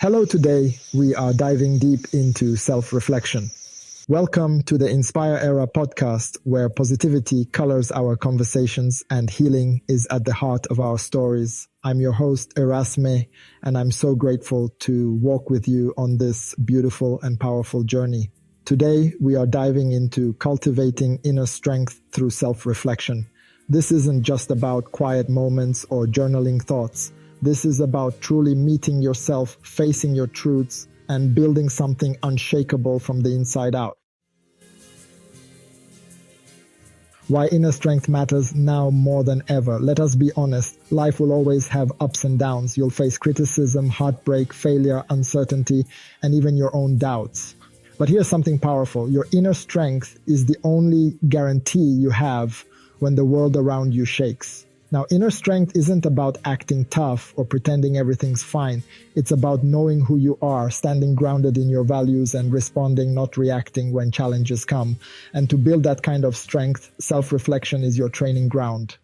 Hello, today we are diving deep into self-reflection. Welcome to the Inspire Era podcast, where positivity colors our conversations and healing is at the heart of our stories. I'm your host, Erasme, and I'm so grateful to walk with you on this beautiful and powerful journey. Today, we are diving into cultivating inner strength through self-reflection. This isn't just about quiet moments or journaling thoughts. This is about truly meeting yourself, facing your truths, and building something unshakable from the inside out. Why inner strength matters now more than ever. Let us be honest, life will always have ups and downs. You'll face criticism, heartbreak, failure, uncertainty, and even your own doubts. But here's something powerful. Your inner strength is the only guarantee you have when the world around you shakes. Now, inner strength isn't about acting tough or pretending everything's fine. It's about knowing who you are, standing grounded in your values and responding, not reacting when challenges come. And to build that kind of strength, self-reflection is your training ground.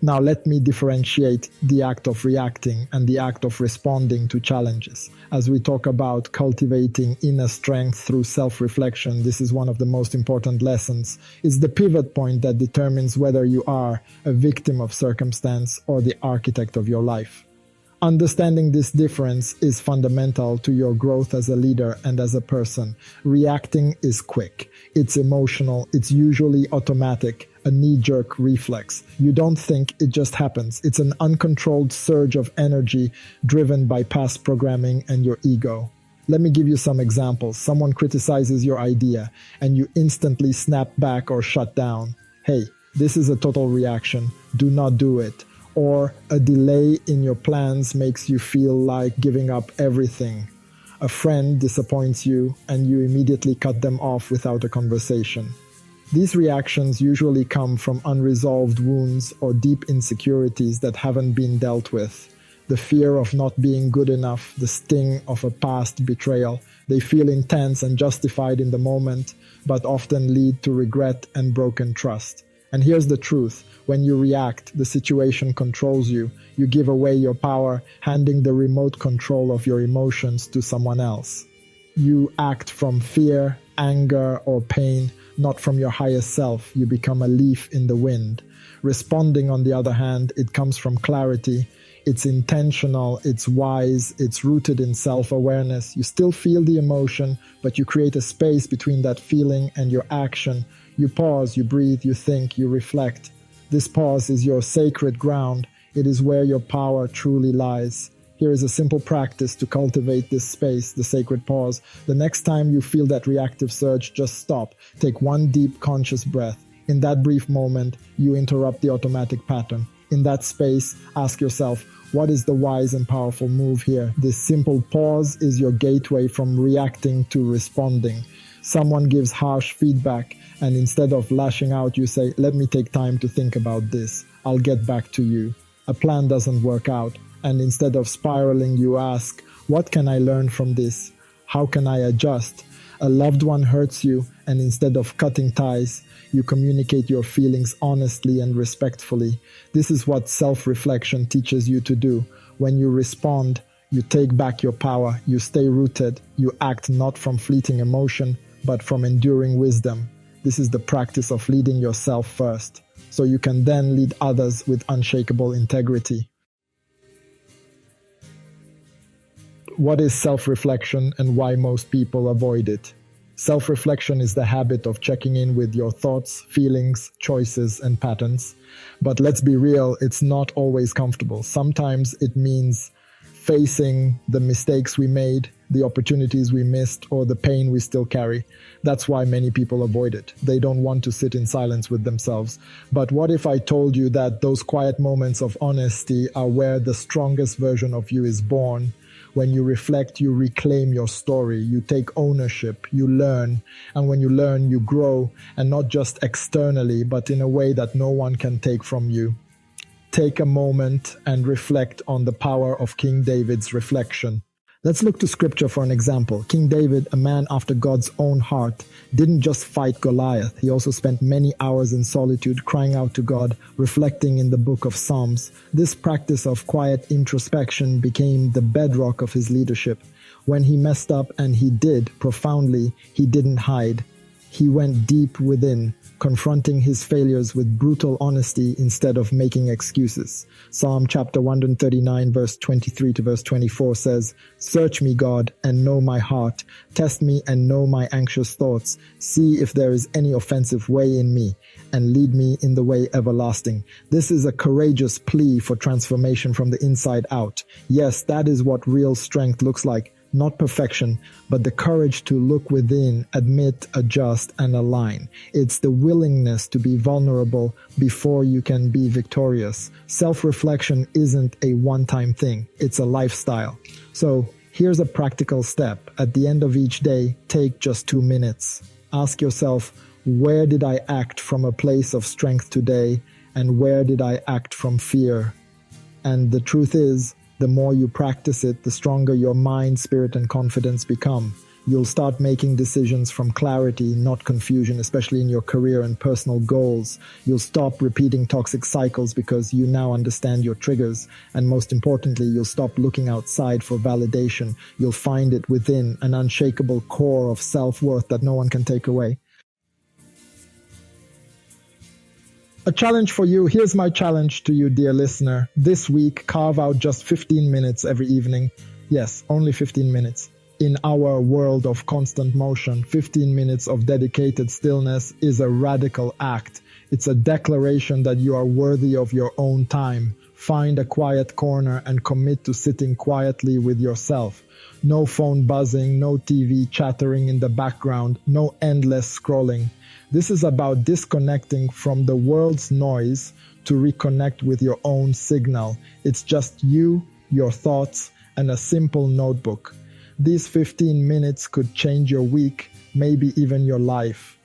Now, let me differentiate the act of reacting and the act of responding to challenges. As we talk about cultivating inner strength through self-reflection, this is one of the most important lessons. It's the pivot point that determines whether you are a victim of circumstance or the architect of your life. Understanding this difference is fundamental to your growth as a leader and as a person. Reacting is quick. It's emotional. It's usually automatic, a knee-jerk reflex. You don't think, it just happens. It's an uncontrolled surge of energy driven by past programming and your ego. Let me give you some examples. Someone criticizes your idea and you instantly snap back or shut down. Hey, this is a total reaction. Do not do it. Or a delay in your plans makes you feel like giving up everything. A friend disappoints you and you immediately cut them off without a conversation. These reactions usually come from unresolved wounds or deep insecurities that haven't been dealt with. The fear of not being good enough, the sting of a past betrayal. They feel intense and justified in the moment, but often lead to regret and broken trust. And here's the truth. When you react, the situation controls you. You give away your power, handing the remote control of your emotions to someone else. You act from fear, anger, or pain, not from your highest self. You become a leaf in the wind. Responding, on the other hand, it comes from clarity. It's intentional, it's wise, it's rooted in self-awareness. You still feel the emotion, but you create a space between that feeling and your action. You pause, you breathe, you think, you reflect. This pause is your sacred ground. It is where your power truly lies. Here is a simple practice to cultivate this space, the sacred pause. The next time you feel that reactive surge, just stop. Take one deep, conscious breath. In that brief moment, you interrupt the automatic pattern. In that space, ask yourself, what is the wise and powerful move here? This simple pause is your gateway from reacting to responding. Someone gives harsh feedback, and instead of lashing out, you say, let me take time to think about this. I'll get back to you. A plan doesn't work out, and instead of spiraling, you ask, what can I learn from this? How can I adjust? A loved one hurts you, and instead of cutting ties, you communicate your feelings honestly and respectfully. This is what self-reflection teaches you to do. When you respond, you take back your power, you stay rooted, you act not from fleeting emotion, but from enduring wisdom. This is the practice of leading yourself first, so you can then lead others with unshakable integrity. What is self-reflection and why most people avoid it? Self-reflection is the habit of checking in with your thoughts, feelings, choices, and patterns. But let's be real, it's not always comfortable. Sometimes it means facing the mistakes we made, the opportunities we missed, or the pain we still carry. That's why many people avoid it. They don't want to sit in silence with themselves. But what if I told you that those quiet moments of honesty are where the strongest version of you is born? When you reflect, you reclaim your story, you take ownership, you learn, and when you learn, you grow, and not just externally, but in a way that no one can take from you. Take a moment and reflect on the power of King David's reflection. Let's look to scripture for an example. King David, a man after God's own heart, didn't just fight Goliath. He also spent many hours in solitude crying out to God, reflecting in the book of Psalms. This practice of quiet introspection became the bedrock of his leadership. When he messed up, and he did profoundly, he didn't hide. He went deep within, confronting his failures with brutal honesty instead of making excuses. Psalm chapter 139 verse 23 to verse 24 says, "Search me, God, and know my heart. Test me and know my anxious thoughts. See if there is any offensive way in me, and lead me in the way everlasting." This is a courageous plea for transformation from the inside out. Yes, that is what real strength looks like. Not perfection, but the courage to look within, admit, adjust, and align. It's the willingness to be vulnerable before you can be victorious. Self-reflection isn't a one-time thing, it's a lifestyle. So here's a practical step. At the end of each day, take just 2 minutes. Ask yourself, where did I act from a place of strength today, and where did I act from fear? And the truth is, the more you practice it, the stronger your mind, spirit, and confidence become. You'll start making decisions from clarity, not confusion, especially in your career and personal goals. You'll stop repeating toxic cycles because you now understand your triggers. And most importantly, you'll stop looking outside for validation. You'll find it within, an unshakable core of self-worth that no one can take away. A challenge for you. Here's my challenge to you, dear listener. This week, carve out just 15 minutes every evening. Yes, only 15 minutes. In our world of constant motion, 15 minutes of dedicated stillness is a radical act. It's a declaration that you are worthy of your own time. Find a quiet corner and commit to sitting quietly with yourself. No phone buzzing, no TV chattering in the background, no endless scrolling. This is about disconnecting from the world's noise to reconnect with your own signal. It's just you, your thoughts, and a simple notebook. These 15 minutes could change your week, maybe even your life.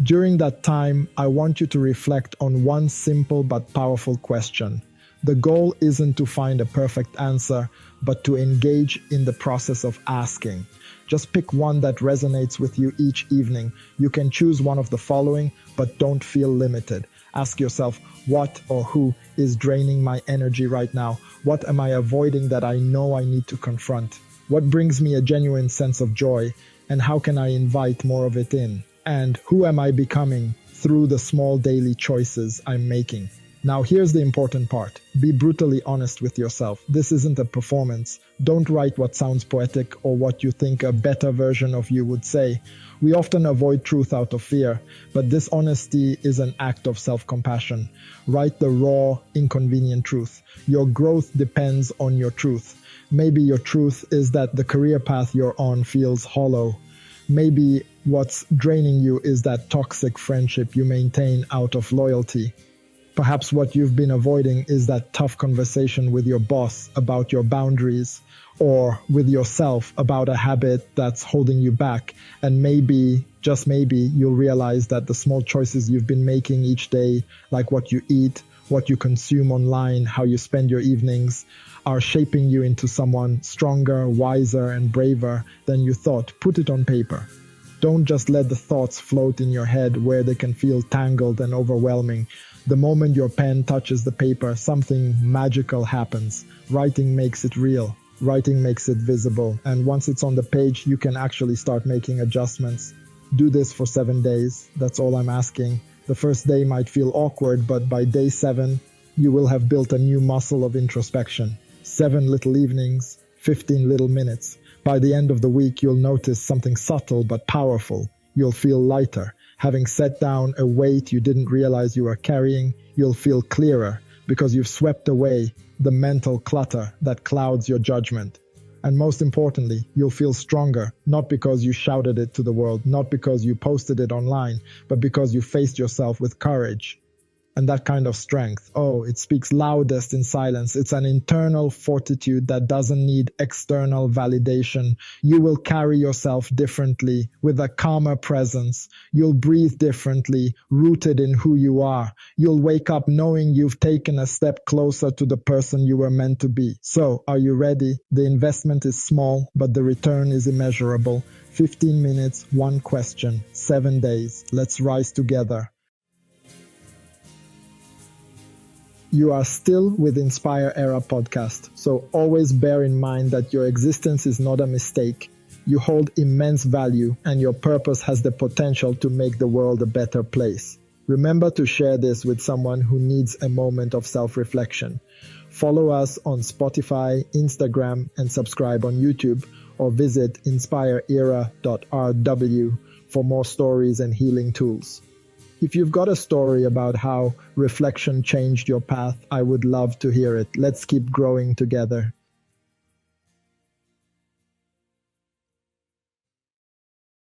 During that time, I want you to reflect on one simple but powerful question. The goal isn't to find a perfect answer, but to engage in the process of asking. Just pick one that resonates with you each evening. You can choose one of the following, but don't feel limited. Ask yourself, what or who is draining my energy right now? What am I avoiding that I know I need to confront? What brings me a genuine sense of joy? And how can I invite more of it in? And who am I becoming through the small daily choices I'm making? Now here's the important part. Be brutally honest with yourself. This isn't a performance. Don't write what sounds poetic or what you think a better version of you would say. We often avoid truth out of fear, but this honesty is an act of self-compassion. Write the raw, inconvenient truth. Your growth depends on your truth. Maybe your truth is that the career path you're on feels hollow. Maybe what's draining you is that toxic friendship you maintain out of loyalty. Perhaps what you've been avoiding is that tough conversation with your boss about your boundaries, or with yourself about a habit that's holding you back. And maybe, just maybe, you'll realize that the small choices you've been making each day, like what you eat, what you consume online, how you spend your evenings, are shaping you into someone stronger, wiser, and braver than you thought. Put it on paper. Don't just let the thoughts float in your head where they can feel tangled and overwhelming. The moment your pen touches the paper, something magical happens. Writing makes it real. Writing makes it visible. And once it's on the page, you can actually start making adjustments. Do this for 7 days. That's all I'm asking. The first day might feel awkward, but by day 7, you will have built a new muscle of introspection. 7 little evenings, 15 little minutes. By the end of the week, you'll notice something subtle but powerful. You'll feel lighter. Having set down a weight you didn't realize you were carrying, you'll feel clearer because you've swept away the mental clutter that clouds your judgment. And most importantly, you'll feel stronger, not because you shouted it to the world, not because you posted it online, but because you faced yourself with courage. And that kind of strength, it speaks loudest in silence. It's an internal fortitude that doesn't need external validation. You will carry yourself differently, with a calmer presence. You'll breathe differently, rooted in who you are. You'll wake up knowing you've taken a step closer to the person you were meant to be. So, are you ready? The investment is small, but the return is immeasurable. 15 minutes, one question, 7 days. Let's rise together. You are still with Inspire Era podcast, so always bear in mind that your existence is not a mistake. You hold immense value, and your purpose has the potential to make the world a better place. Remember to share this with someone who needs a moment of self-reflection. Follow us on Spotify, Instagram, and subscribe on YouTube, or visit inspireera.rw for more stories and healing tools. If you've got a story about how reflection changed your path, I would love to hear it. Let's keep growing together.